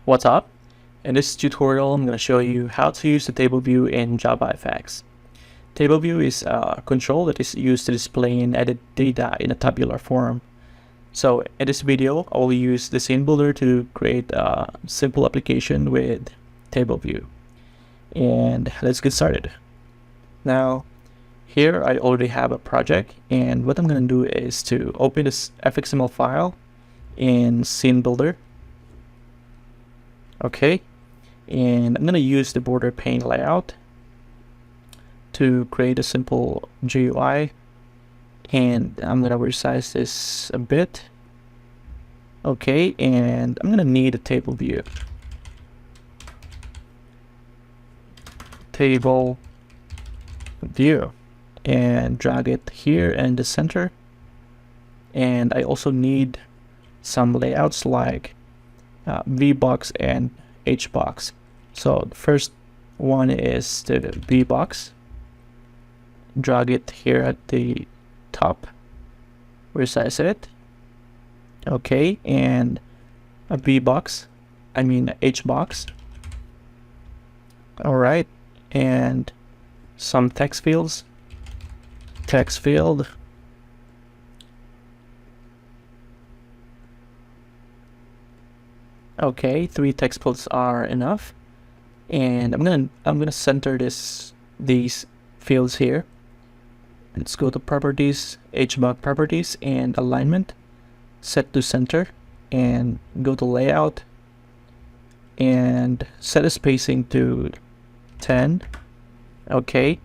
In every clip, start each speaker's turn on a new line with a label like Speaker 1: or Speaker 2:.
Speaker 1: What's up? In this tutorial, I'm going to show you how to use the table view in JavaFX. Table view is a control that is used to display and edit data in a tabular form. So in this video, I will use the scene builder to create a simple application with table view. And let's get started. Now, here I already have a project, and what I'm going to do is to open this fxml file in scene builder. Okay, and I'm going to use the border pane layout to create a simple GUI, and I'm going to resize this a bit. Okay, and I'm going to need a table view. Table view, and drag it here in the center. And I also need some layouts like VBox and HBox. So the first one is the VBox. Drag it here at the top, resize it. Okay, and a HBox. All right, and some text fields. Text field. Okay, 3 text fields are enough, and I'm gonna center these fields here. Let's go to properties, HBox properties, and alignment, set to center, and go to layout, and set a spacing to 10. Okay,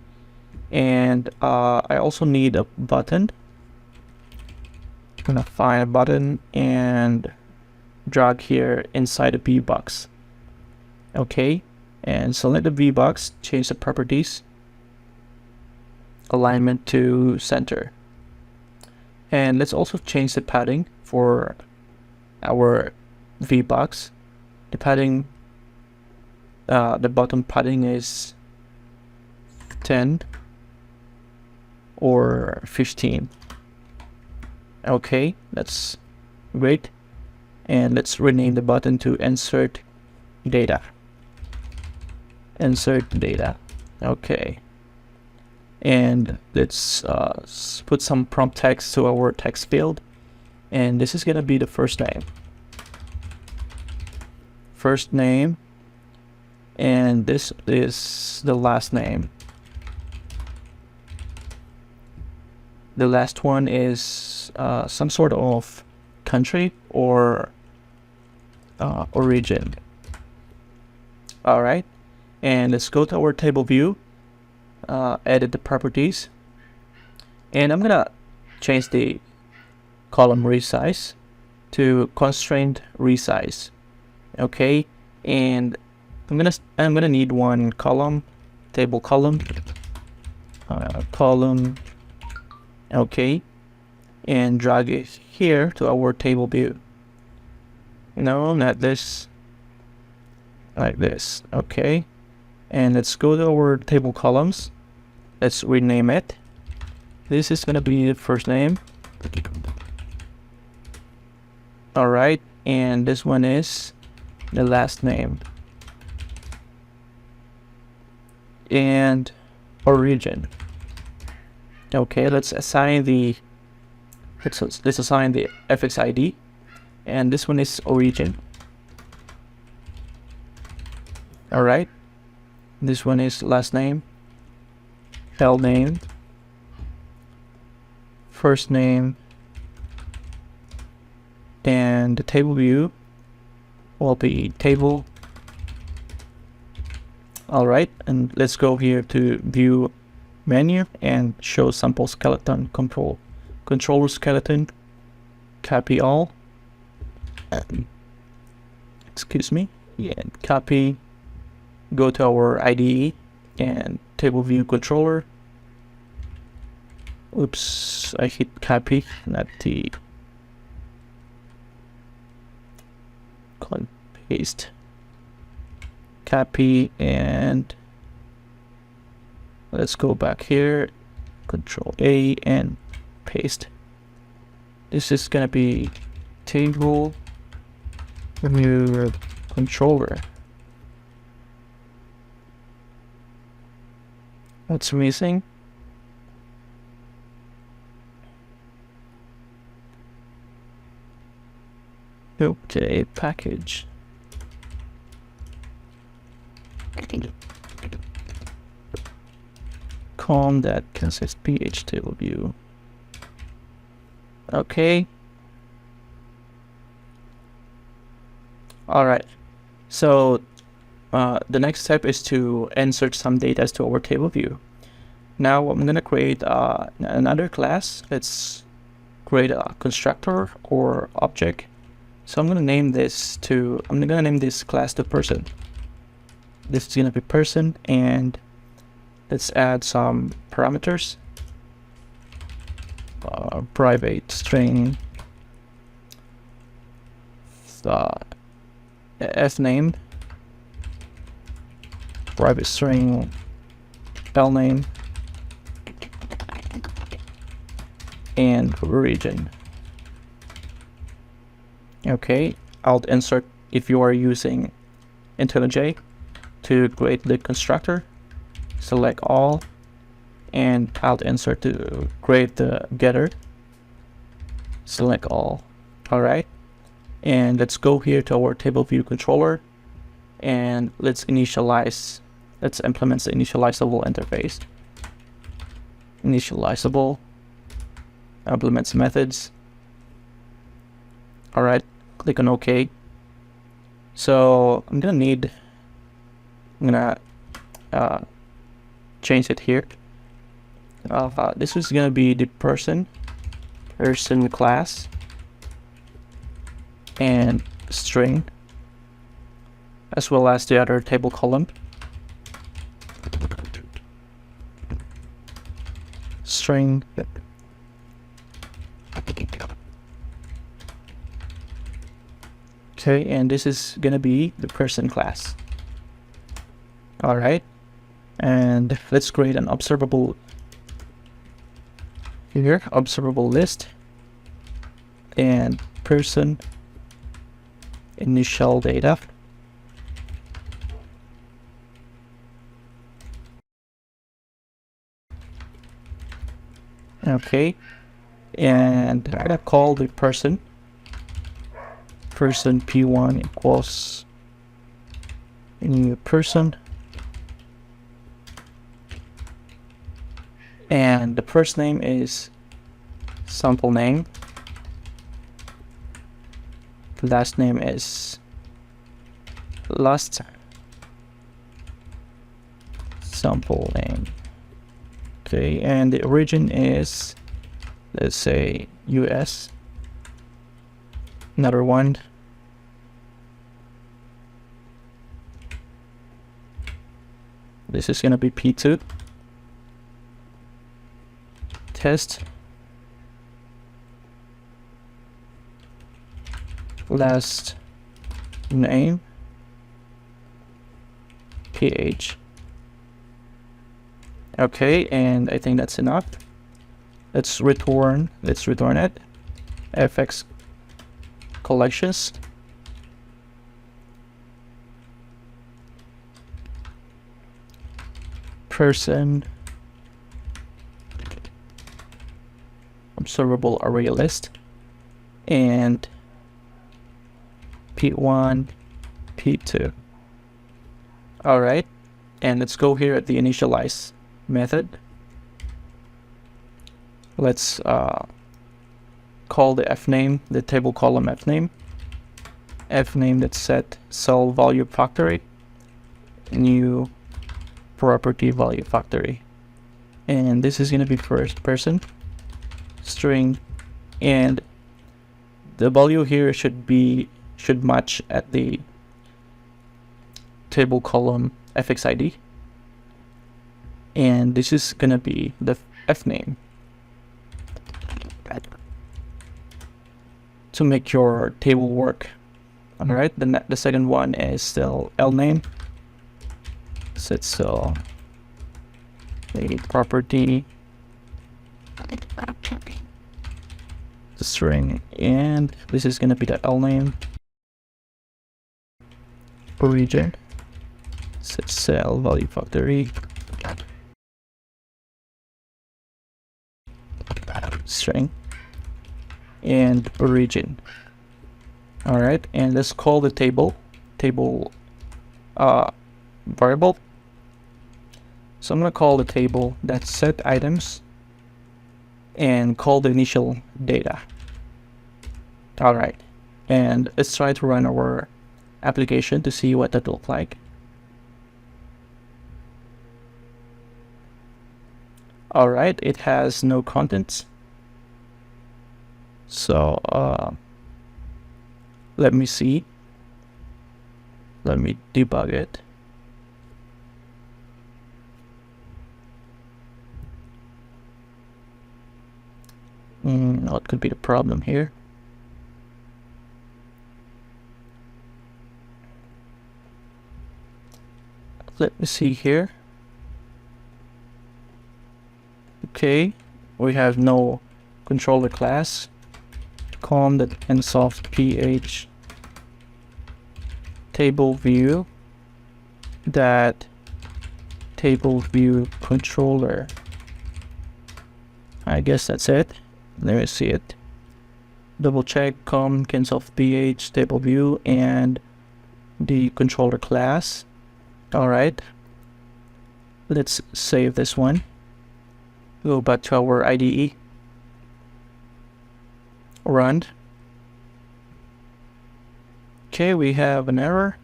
Speaker 1: and I also need a button. I'm gonna find a button and drag here inside the VBox. Okay, and select the VBox, change the properties, alignment to center, and let's also change the padding for our VBox. The padding, the bottom padding is 10 or 15. Okay, that's great. And let's rename the button to insert data. Insert data. Okay. And let's put some prompt text to our text field. And this is gonna be the first name. First name. And this is the last name. The last one is some sort of country or origin. All right, and let's go to our table view, edit the properties, and I'm gonna change the column resize to constraint resize. Okay, and I'm gonna need one column, table column, column. Okay, and drag it here to our table view. No, not this. Like this. Okay, and let's go to our table columns. Let's rename it. This is gonna be the first name. All right, and this one is the last name and origin. Okay, let's assign the fx ID, and this one is origin. All right, this one is last name, file name, first name, and the table view will be table. All right, and let's go here to view menu and show sample skeleton controller skeleton, copy all, excuse me, and copy, go to our IDE and table view controller. Oops, I hit copy, not the paste. Copy, and let's go back here, Control A and paste. This is gonna be table view controller. What's missing? Okay, package. Com that consists ph table view. Okay. All right. So the next step is to insert some data to our table view. Now I'm gonna create another class. Let's create a constructor or object. So I'm gonna name this class to person. This is gonna be person, and let's add some parameters. Private string f name, private string l name, and region. Okay, I'll insert, if you are using IntelliJ to create the constructor, select all, and I'll insert to create the getter, select all. All right, and let's go here to our table view controller, and let's implement the initializable interface. Initializable, implements methods. All right, click on OK. So I'm gonna change it here. This is gonna be the person class and string, as well as the other table column. String. Okay, and this is gonna be the person class. All right, and let's create an observable here, observable list, and person initial data. Okay, and I'm gonna call the person p1 equals new person, and the first name is sample name, the last name is last sample name. Okay, and the origin is, let's say, US. Another one, this is gonna be P2. Test, last name, PH. Okay, and I think that's enough. Let's return it. FX collections. Person observable array list, and P1, P2. All right, and let's go here at the initialize method. Let's call the fname, the table column fname that's set cell value factory, new property value factory, and this is going to be first person string, and the value here should match at the table column fxid, and this is going to be the fname to make your table work. All right, the second one is still lname, set cell a property, the string, and this is going to be the lname, origin, set cell value factory, string, and origin. All right, and let's call the table variable. So I'm gonna call the table that's set items and call the initial data. All right, and let's try to run our application to see what that looks like. All right, it has no contents. So let me see. Let me debug it. What could be the problem here? Let me see here. Okay, we have no controller class. com.nsoft.ph TableView that TableView controller. I guess that's it. Let me see it. Double check com.nsoft.ph TableView and the controller class. All right. Let's save this one. Go back to our IDE. Run. Okay, we have an error.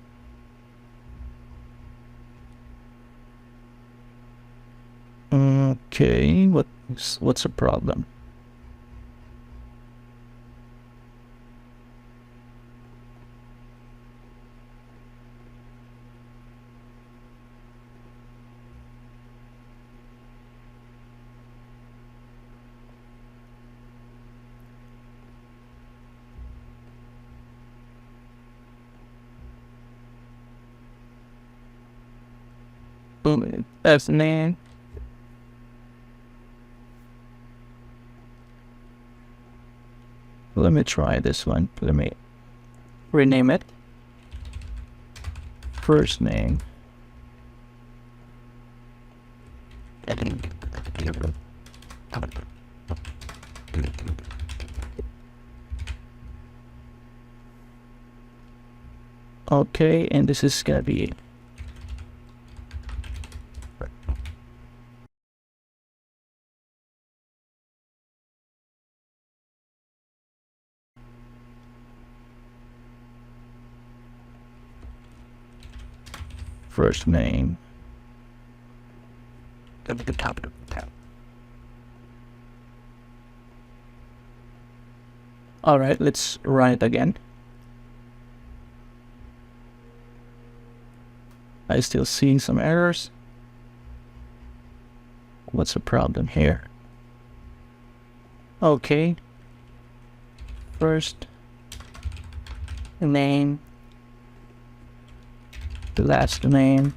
Speaker 1: Okay, what's the problem? Boom, that's the name. Let me try this one. Let me rename it. First name. Okay, and this is gonna be first name. At the top of the tab. All right, let's run it again. I still seeing some errors. What's the problem here? Okay. First name, the last name.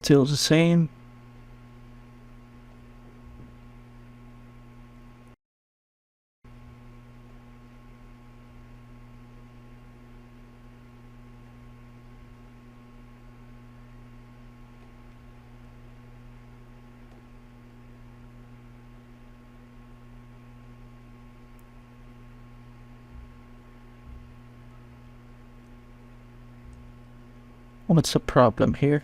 Speaker 1: Still the same. What's the problem here?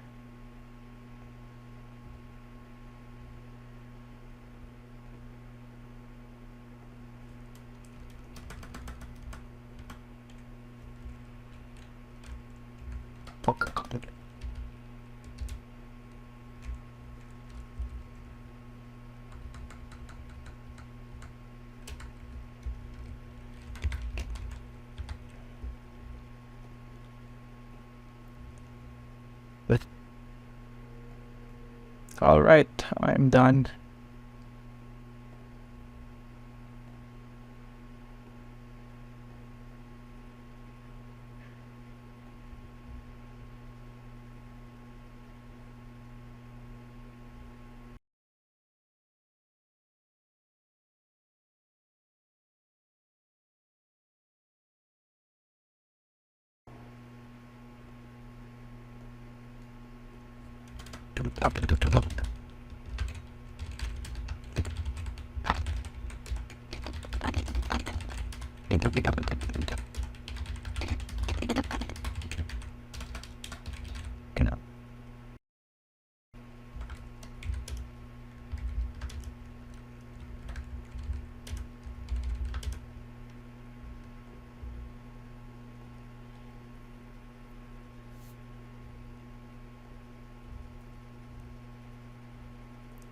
Speaker 1: But all right, I'm done.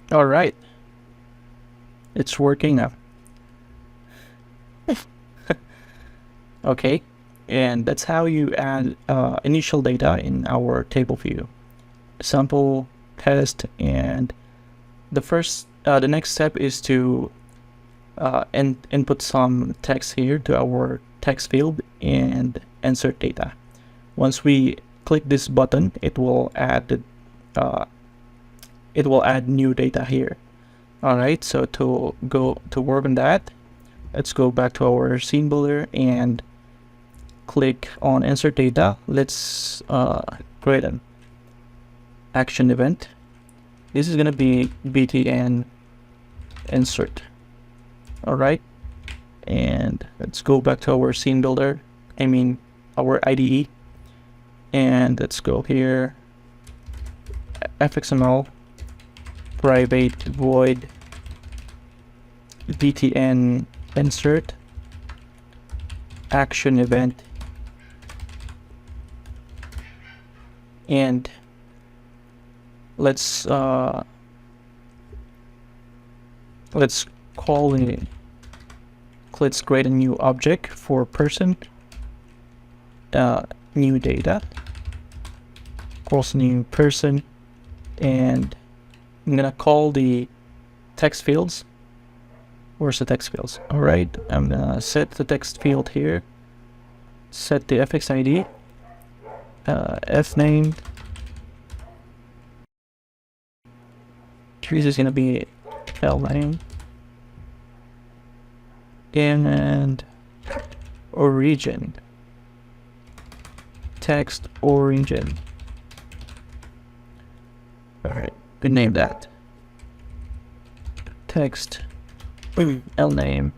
Speaker 1: All right, it's working now. Okay, and that's how you add initial data in our table view. Sample, test, and the next step is to input some text here to our text field and insert data. Once we click this button, it will add new data here. All right, so to work on that, let's go back to our scene builder and click on insert data. Let's create an action event. This is gonna be btn insert. All right, and let's go back to our scene builder, our IDE, and let's go here, fxml private void btn insert action event, and let's create a new object for person, new data, equals new person, and I'm gonna call the text fields. Where's the text fields? All right, I'm gonna set the text field here, set the fx id, fname, this is gonna be lname, and origin, text origin. All right, we name that text lname,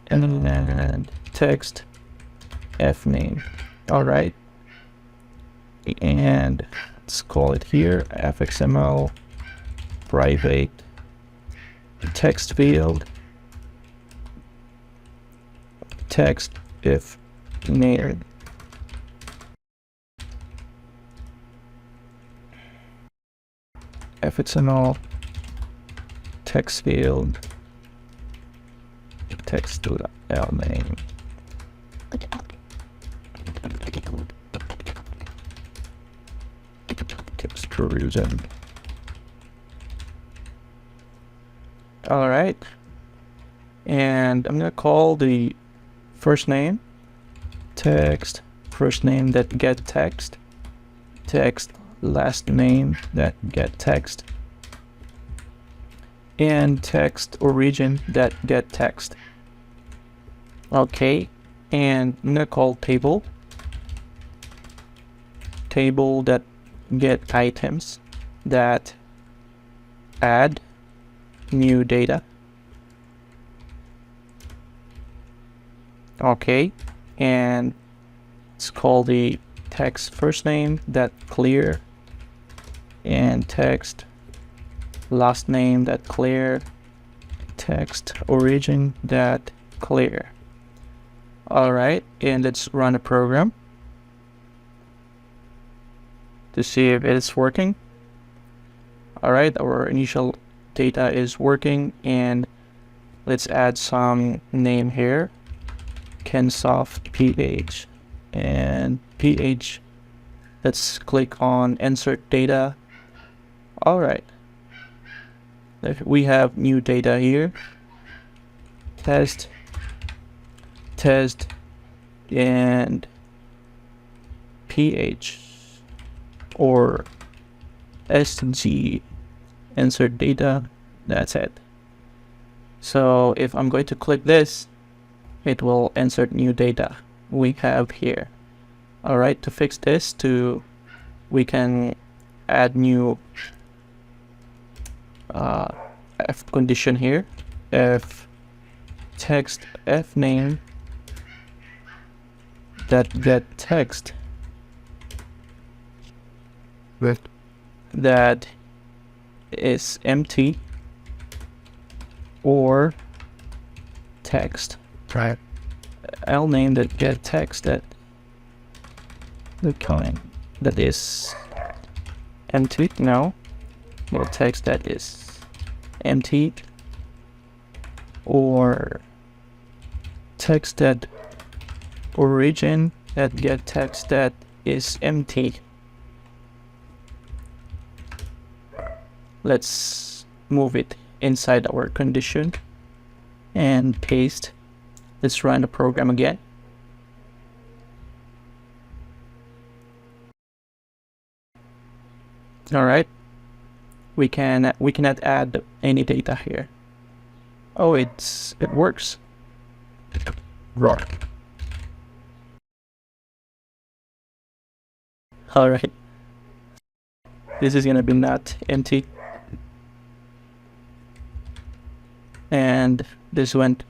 Speaker 1: and text fname. All right, and let's call it here fxml private text field text if name, fxml text field text to lname, text origin. All right, and I'm gonna call the first name text first name that get text, text last name that get text, and text origin that get text. Okay, and I'm gonna call table that get items that add new data. Okay, and let's call the text first name that clear, and text last name that clear, text origin that clear. All right, and let's run a program to see if it is working. All right, our initial data is working, and let's add some name here, Kensoft PH, and PH. Let's click on insert data. All right, we have new data here, test, and PH or SG, insert data. That's it. So if I'm going to click this, it will insert new data we have here. All right, to fix this, we can add new if condition here. If text f name that get text
Speaker 2: with
Speaker 1: that is empty, or text
Speaker 2: right
Speaker 1: L name that get text that that is empty. No, well, text that is empty, or text that origin that get text that is empty. Let's move it inside our condition and paste. Let's run the program again. All right, we cannot add any data here. Oh, it works.
Speaker 2: right.
Speaker 1: All right, this is gonna be not empty, and this went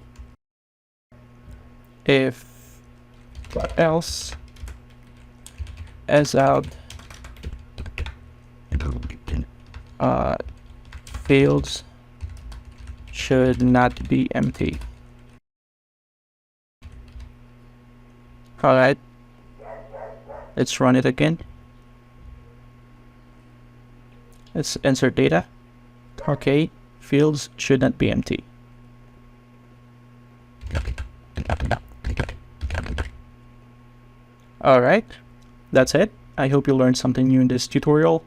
Speaker 1: if else as out fields should not be empty. All right, let's run it again. Let's insert data. Okay, fields should not be empty. All right, that's it. I hope you learned something new in this tutorial.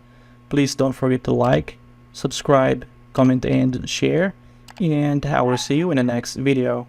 Speaker 1: Please don't forget to like, subscribe, comment, and share. And I will see you in the next video.